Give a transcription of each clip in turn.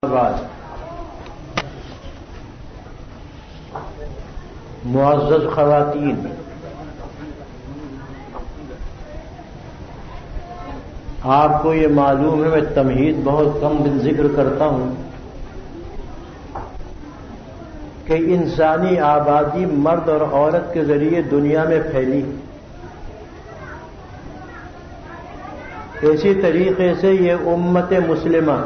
بعد معزز خواتین، آپ کو یہ معلوم ہے میں تمہید بہت کم دن ذکر کرتا ہوں کہ انسانی آبادی مرد اور عورت کے ذریعے دنیا میں پھیلی. اسی طریقے سے یہ امت مسلمہ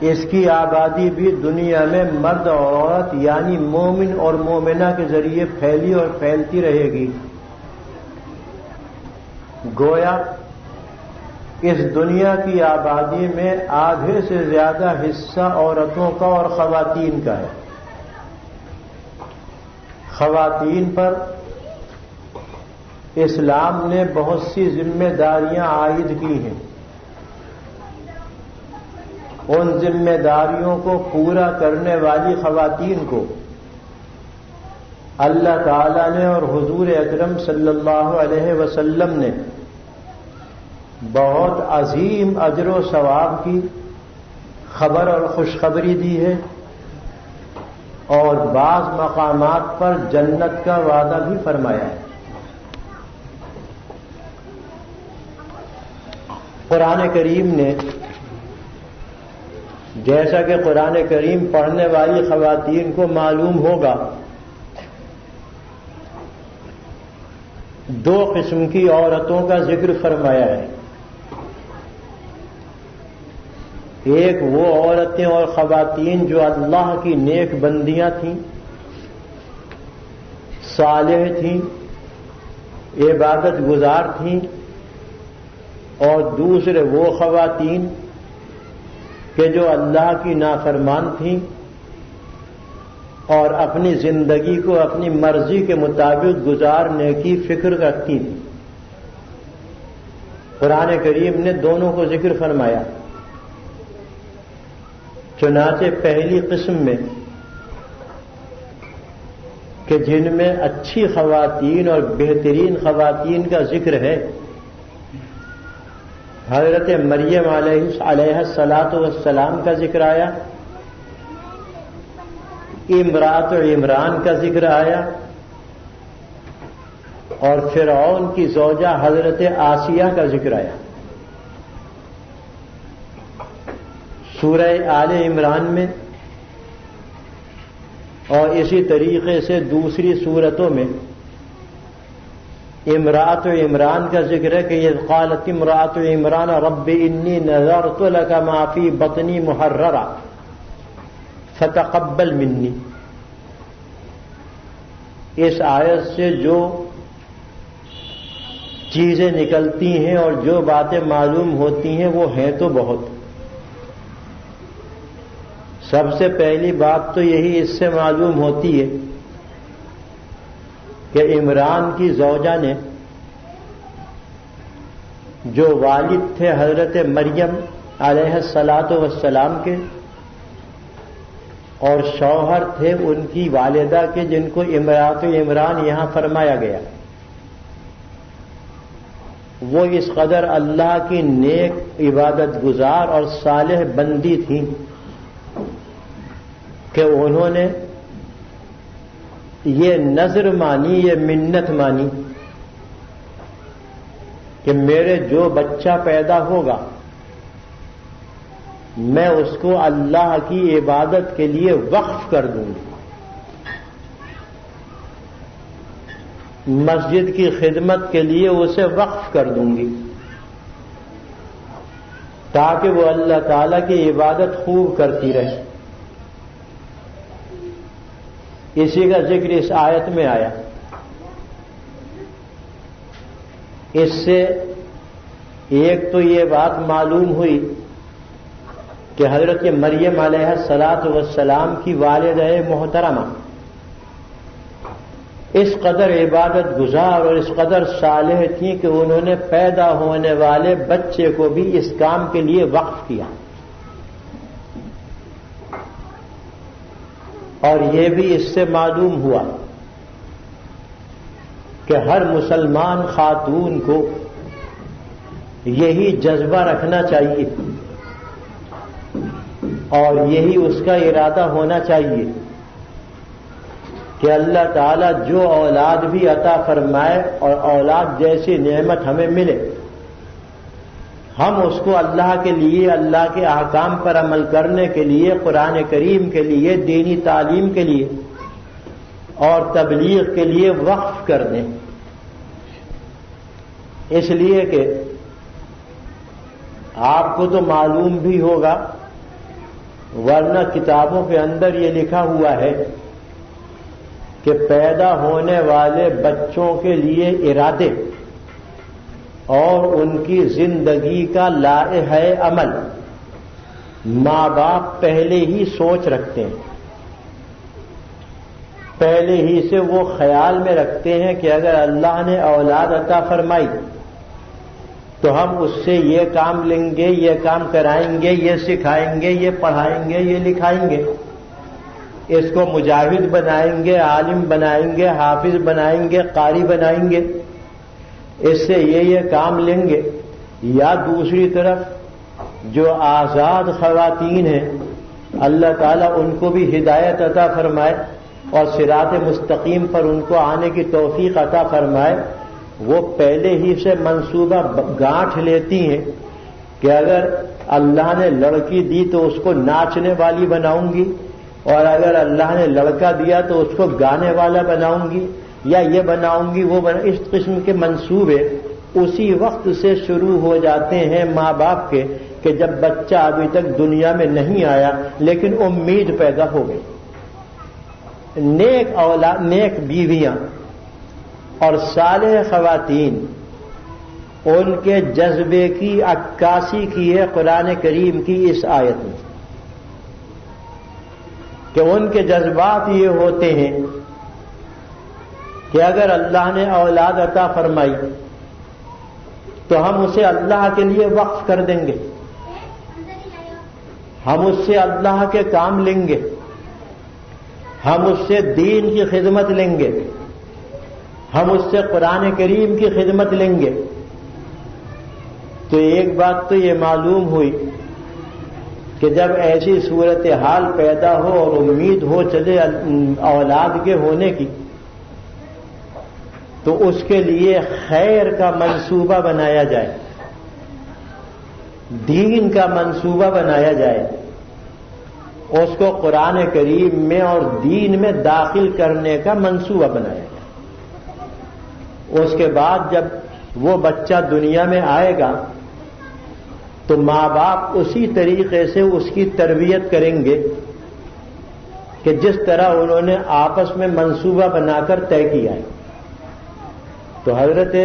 اس کی آبادی بھی دنیا میں مرد اور عورت یعنی مومن اور مومنہ کے ذریعے پھیلی اور پھیلتی رہے گی. گویا اس دنیا کی آبادی میں آدھے سے زیادہ حصہ عورتوں کا اور خواتین کا ہے. خواتین پر اسلام نے بہت سی ذمہ داریاں عائد کی ہیں. ان ذمہ داریوں کو پورا کرنے والی خواتین کو اللہ تعالی نے اور حضور اکرم صلی اللہ علیہ وسلم نے بہت عظیم اجر و ثواب کی خبر اور خوشخبری دی ہے اور بعض مقامات پر جنت کا وعدہ بھی فرمایا ہے. قرآن کریم نے جیسا کہ قرآن کریم پڑھنے والی خواتین کو معلوم ہوگا دو قسم کی عورتوں کا ذکر فرمایا ہے. ایک وہ عورتیں اور خواتین جو اللہ کی نیک بندیاں تھیں، صالح تھیں، عبادت گزار تھیں، اور دوسرے وہ خواتین کہ جو اللہ کی نافرمان تھیں اور اپنی زندگی کو اپنی مرضی کے مطابق گزارنے کی فکر رکھتی تھیں. قرآن کریم نے دونوں کو ذکر فرمایا. چنانچہ پہلی قسم میں کہ جن میں اچھی خواتین اور بہترین خواتین کا ذکر ہے، حضرت مریم علیہ الصلاۃ والسلام کا ذکر آیا، امرأۃ عمران کا ذکر آیا، اور فرعون کی زوجہ حضرت آسیہ کا ذکر آیا. سورہ آل عمران میں اور اسی طریقے سے دوسری سورتوں میں امرأۃ عمران کا ذکر ہے کہ یہ قالت امرأۃ عمران رب انی نذرت لک ما فی بطنی محررا فتقبل منی. اس آیت سے جو چیزیں نکلتی ہیں اور جو باتیں معلوم ہوتی ہیں وہ ہیں تو بہت. سب سے پہلی بات تو یہی اس سے معلوم ہوتی ہے کہ عمران کی زوجہ نے جو والد تھے حضرت مریم علیہ الصلاۃ والسلام کے اور شوہر تھے ان کی والدہ کے جن کو امرأۃ عمران یہاں فرمایا گیا، وہ اس قدر اللہ کی نیک عبادت گزار اور صالح بندی تھیں کہ انہوں نے یہ نذر مانی، یہ منت مانی کہ میرے جو بچہ پیدا ہوگا میں اس کو اللہ کی عبادت کے لیے وقف کر دوں گی، مسجد کی خدمت کے لیے اسے وقف کر دوں گی تاکہ وہ اللہ تعالی کی عبادت خوب کرتی رہے. اسی کا ذکر اس آیت میں آیا. اس سے ایک تو یہ بات معلوم ہوئی کہ حضرت مریم علیہ الصلاۃ والسلام کی والدہ محترمہ اس قدر عبادت گزار اور اس قدر صالح تھیں کہ انہوں نے پیدا ہونے والے بچے کو بھی اس کام کے لیے وقف کیا. اور یہ بھی اس سے معلوم ہوا کہ ہر مسلمان خاتون کو یہی جذبہ رکھنا چاہیے اور یہی اس کا ارادہ ہونا چاہیے کہ اللہ تعالیٰ جو اولاد بھی عطا فرمائے اور اولاد جیسی نعمت ہمیں ملے، ہم اس کو اللہ کے لیے، اللہ کے احکام پر عمل کرنے کے لیے، قرآن کریم کے لیے، دینی تعلیم کے لیے اور تبلیغ کے لیے وقف کر دیں۔ اس لیے کہ آپ کو تو معلوم بھی ہوگا، ورنہ کتابوں کے اندر یہ لکھا ہوا ہے کہ پیدا ہونے والے بچوں کے لیے ارادے اور ان کی زندگی کا لائحہ عمل ماں باپ پہلے ہی سوچ رکھتے ہیں، پہلے ہی سے وہ خیال میں رکھتے ہیں کہ اگر اللہ نے اولاد عطا فرمائی تو ہم اس سے یہ کام لیں گے، یہ کام کرائیں گے، یہ سکھائیں گے، یہ پڑھائیں گے، یہ لکھائیں گے، اس کو مجاہد بنائیں گے، عالم بنائیں گے، حافظ بنائیں گے، قاری بنائیں گے، اس سے یہ کام لیں گے۔ یا دوسری طرف جو آزاد خواتین ہیں، اللہ تعالیٰ ان کو بھی ہدایت عطا فرمائے اور صراط مستقیم پر ان کو آنے کی توفیق عطا فرمائے، وہ پہلے ہی سے منصوبہ گانٹھ لیتی ہیں کہ اگر اللہ نے لڑکی دی تو اس کو ناچنے والی بناؤں گی، اور اگر اللہ نے لڑکا دیا تو اس کو گانے والا بناؤں گی، یا یہ بناؤں گی وہ اس قسم کے منصوبے اسی وقت سے شروع ہو جاتے ہیں ماں باپ کے کہ جب بچہ ابھی تک دنیا میں نہیں آیا لیکن امید پیدا ہو گئی۔ نیک اولاد، نیک بیویاں اور صالح خواتین، ان کے جذبے کی عکاسی کی ہے قرآن کریم کی اس آیت میں، کہ ان کے جذبات یہ ہوتے ہیں کہ اگر اللہ نے اولاد عطا فرمائی تو ہم اسے اللہ کے لیے وقف کر دیں گے، ہم اس سے اللہ کے کام لیں گے، ہم اس سے دین کی خدمت لیں گے، ہم اس سے قرآن کریم کی خدمت لیں گے۔ تو ایک بات تو یہ معلوم ہوئی کہ جب ایسی صورتحال پیدا ہو اور امید ہو چلے اولاد کے ہونے کی، تو اس کے لیے خیر کا منصوبہ بنایا جائے، دین کا منصوبہ بنایا جائے، اس کو قرآن کریم میں اور دین میں داخل کرنے کا منصوبہ بنایا جائے۔ اس کے بعد جب وہ بچہ دنیا میں آئے گا تو ماں باپ اسی طریقے سے اس کی تربیت کریں گے کہ جس طرح انہوں نے آپس میں منصوبہ بنا کر طے کیا ہے۔ تو حضرت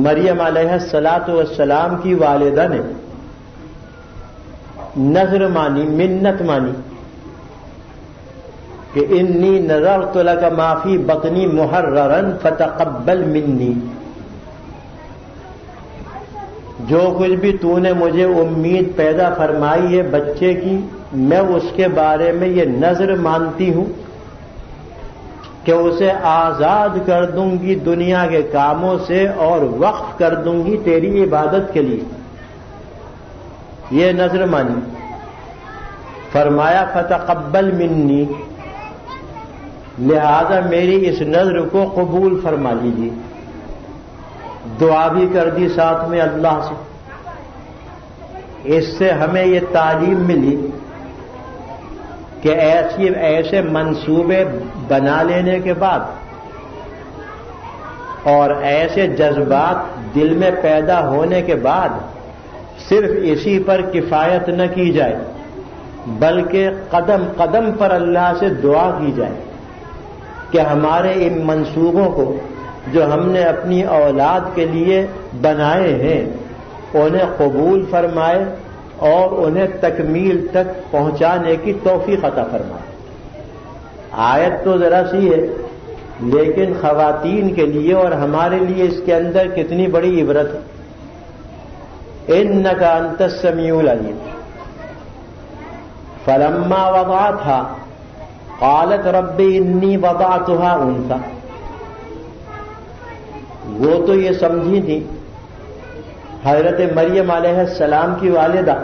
مریم علیہ الصلاۃ والسلام کی والدہ نے نذر مانی، منت مانی کہ انی نذرت لک ما فی بطنی محررا فتقبل منی، جو کچھ بھی تو نے مجھے امید پیدا فرمائی ہے بچے کی، میں اس کے بارے میں یہ نذر مانتی ہوں کہ اسے آزاد کر دوں گی دنیا کے کاموں سے اور وقف کر دوں گی تیری عبادت کے لیے۔ یہ نذر مانی، فرمایا فتقبل منی، لہذا میری اس نذر کو قبول فرما لیجیے۔ دعا بھی کر دی ساتھ میں اللہ سے۔ اس سے ہمیں یہ تعلیم ملی کہ ایسے منصوبے بنا لینے کے بعد اور ایسے جذبات دل میں پیدا ہونے کے بعد صرف اسی پر کفایت نہ کی جائے، بلکہ قدم قدم پر اللہ سے دعا کی جائے کہ ہمارے ان منصوبوں کو جو ہم نے اپنی اولاد کے لیے بنائے ہیں انہیں قبول فرمائے اور انہیں تکمیل تک پہنچانے کی توفیق عطا فرمائے۔ آیت تو ذرا سی ہے لیکن خواتین کے لیے اور ہمارے لیے اس کے اندر کتنی بڑی عبرت ہے۔ انک انت السمیع العلیم، فلما وضعتها قالت رب انی وضعتها انثی، وہ تو یہ سمجھی تھی حضرت مریم علیہ السلام کی والدہ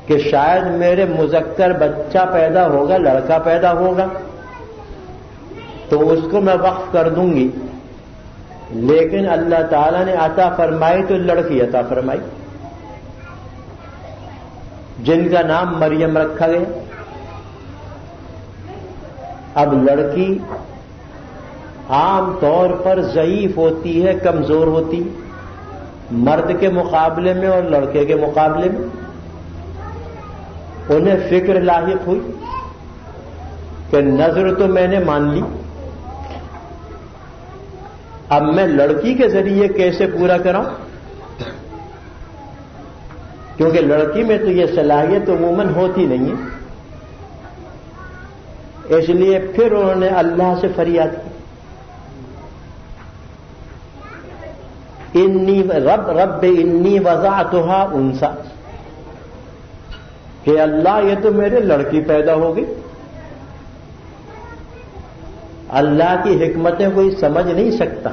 کہ شاید میرے مذکر بچہ پیدا ہوگا، لڑکا پیدا ہوگا تو اس کو میں وقف کر دوں گی، لیکن اللہ تعالیٰ نے عطا فرمائی تو لڑکی عطا فرمائی جن کا نام مریم رکھا گیا۔ اب لڑکی عام طور پر ضعیف ہوتی ہے، کمزور ہوتی مرد کے مقابلے میں اور لڑکے کے مقابلے میں۔ انہیں فکر لاحق ہوئی کہ نظر تو میں نے مان لی، اب میں لڑکی کے ذریعے کیسے پورا کراؤں، کیونکہ لڑکی میں تو یہ صلاحیت عموماً ہوتی نہیں ہے۔ اس لیے پھر انہوں نے اللہ سے فریاد کی، رب انی وضعتها انثى، کہ اللہ یہ تو میرے لڑکی پیدا ہو گئی۔ اللہ کی حکمتیں کوئی سمجھ نہیں سکتا۔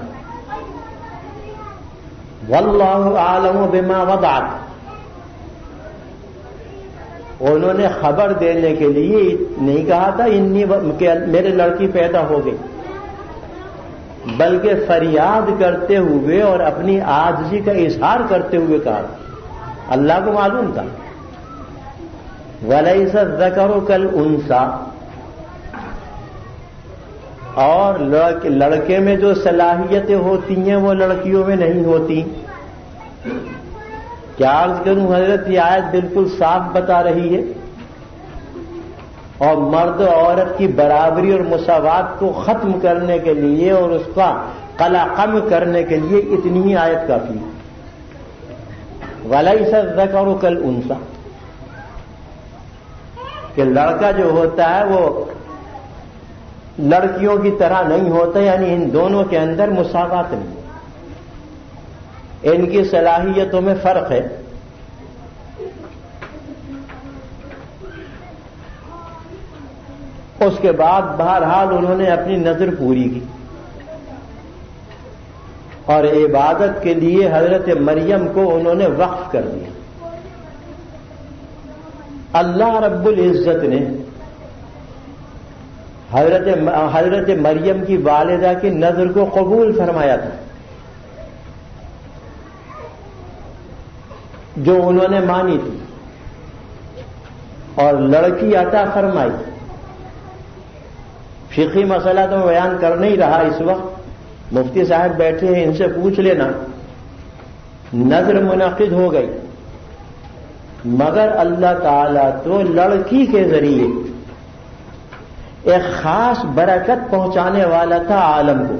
واللہ اعلم بما وضعت، انہوں نے خبر دینے کے لیے نہیں کہا تھا کہ میرے لڑکی پیدا ہو گئی، بلکہ فریاد کرتے ہوئے اور اپنی عاجزی کا اظہار کرتے ہوئے کہا۔ اللہ کو معلوم تھا وَلَيْسَ الذَّكَرُ كَالْأُنثَىٰ، اور لڑکے میں جو صلاحیتیں ہوتی ہیں وہ لڑکیوں میں نہیں ہوتی۔ کیا عرض کروں حضرت، یہ آیت بالکل صاف بتا رہی ہے، اور مرد و عورت کی برابری اور مساوات کو ختم کرنے کے لیے اور اس کا قلع کم کرنے کے لیے اتنی ہی آیت کافی ہے۔ وَلَيْسَ الذَّكَرُ كَالْأُنثَىٰ، کہ لڑکا جو ہوتا ہے وہ لڑکیوں کی طرح نہیں ہوتا، یعنی ان دونوں کے اندر مساوات نہیں، ان کی صلاحیتوں میں فرق ہے۔ اس کے بعد بہرحال انہوں نے اپنی نظر پوری کی اور عبادت کے لیے حضرت مریم کو انہوں نے وقف کر دیا۔ اللہ رب العزت نے حضرت مریم کی والدہ کی نظر کو قبول فرمایا تھا، جو انہوں نے مانی تھی، اور لڑکی عطا فرمائی۔ فقہی مسئلہ تو میں بیان کر نہیں رہا اس وقت، مفتی صاحب بیٹھے ہیں، ان سے پوچھ لینا۔ نظر منعقد ہو گئی، مگر اللہ تعالیٰ تو لڑکی کے ذریعے ایک خاص برکت پہنچانے والا تھا عالم کو۔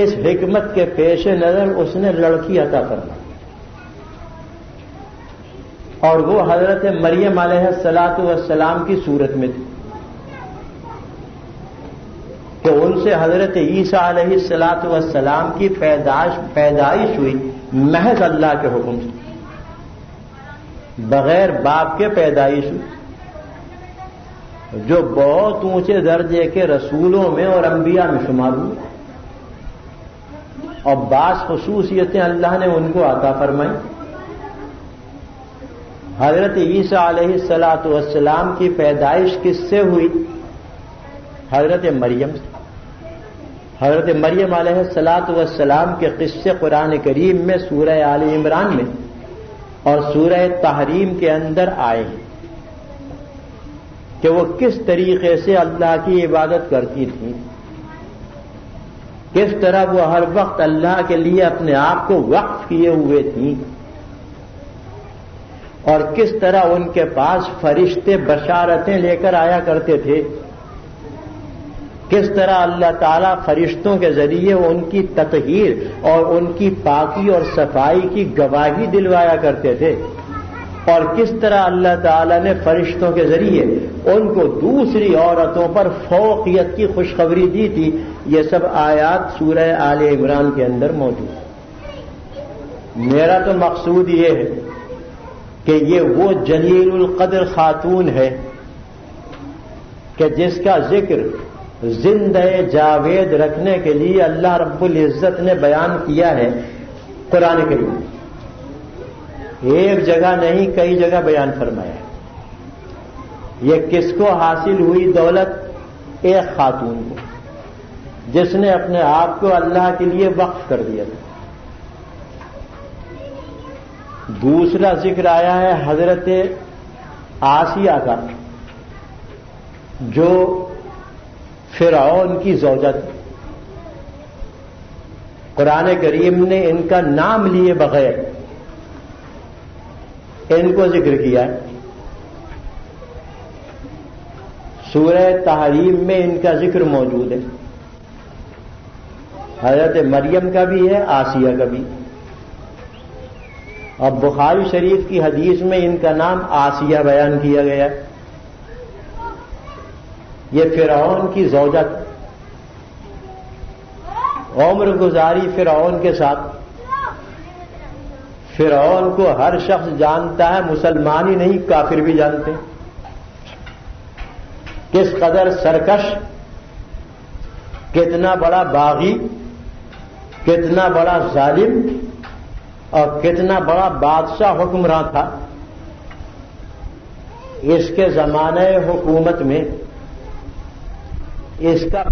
اس حکمت کے پیش نظر اس نے لڑکی عطا فرمائی، اور وہ حضرت مریم علیہ السلام کی صورت میں تھی، کہ ان سے حضرت عیسیٰ علیہ السلام کی پیدائش ہوئی محض اللہ کے حکم سے، بغیر باپ کے پیدائش ہوئی، جو بہت اونچے درجے کے رسولوں میں اور انبیاء میں شمار ہوئی، اور بعض خصوصیتیں اللہ نے ان کو عطا فرمائی۔ حضرت عیسیٰ علیہ السلام کی پیدائش کس سے ہوئی؟ حضرت مریم سے۔ حضرت مریم علیہ السلام کے قصے قرآن کریم میں سورہ آل عمران میں اور سورہ تحریم کے اندر آئے ہیں، کہ وہ کس طریقے سے اللہ کی عبادت کرتی تھیں، کس طرح وہ ہر وقت اللہ کے لیے اپنے آپ کو وقف کیے ہوئے تھیں، اور کس طرح ان کے پاس فرشتے بشارتیں لے کر آیا کرتے تھے، کس طرح اللہ تعالیٰ فرشتوں کے ذریعے ان کی تطہیر اور ان کی پاکی اور صفائی کی گواہی دلوایا کرتے تھے، اور کس طرح اللہ تعالیٰ نے فرشتوں کے ذریعے ان کو دوسری عورتوں پر فوقیت کی خوشخبری دی تھی۔ یہ سب آیات سورہ آل عمران کے اندر موجود ہیں۔ میرا تو مقصود یہ ہے کہ یہ وہ جلیل القدر خاتون ہے کہ جس کا ذکر زندہ جاوید رکھنے کے لیے اللہ رب العزت نے بیان کیا ہے قرآن کریم۔ ایک جگہ نہیں کئی جگہ بیان فرمایا ہے۔ یہ کس کو حاصل ہوئی دولت؟ ایک خاتون کو، جس نے اپنے آپ کو اللہ کے لیے وقف کر دیا تھا۔ دوسرا ذکر آیا ہے حضرت آسیہ کا، جو فرعون کی زوجہ تھی۔ قرآن کریم نے ان کا نام لیے بغیر ان کو ذکر کیا ہے۔ سورہ تحریم میں ان کا ذکر موجود ہے، حضرت مریم کا بھی ہے، آسیہ کا بھی۔ اب بخاری شریف کی حدیث میں ان کا نام آسیہ بیان کیا گیا ہے۔ یہ فرعون کی زوجہ تھی، عمر گزاری فرعون کے ساتھ۔ فرعون کو ہر شخص جانتا ہے، مسلمان ہی نہیں کافر بھی جانتے ہیں، کس قدر سرکش، کتنا بڑا باغی، کتنا بڑا ظالم اور کتنا بڑا بادشاہ حکمراں تھا۔ اس کے زمانے حکومت میں اس کا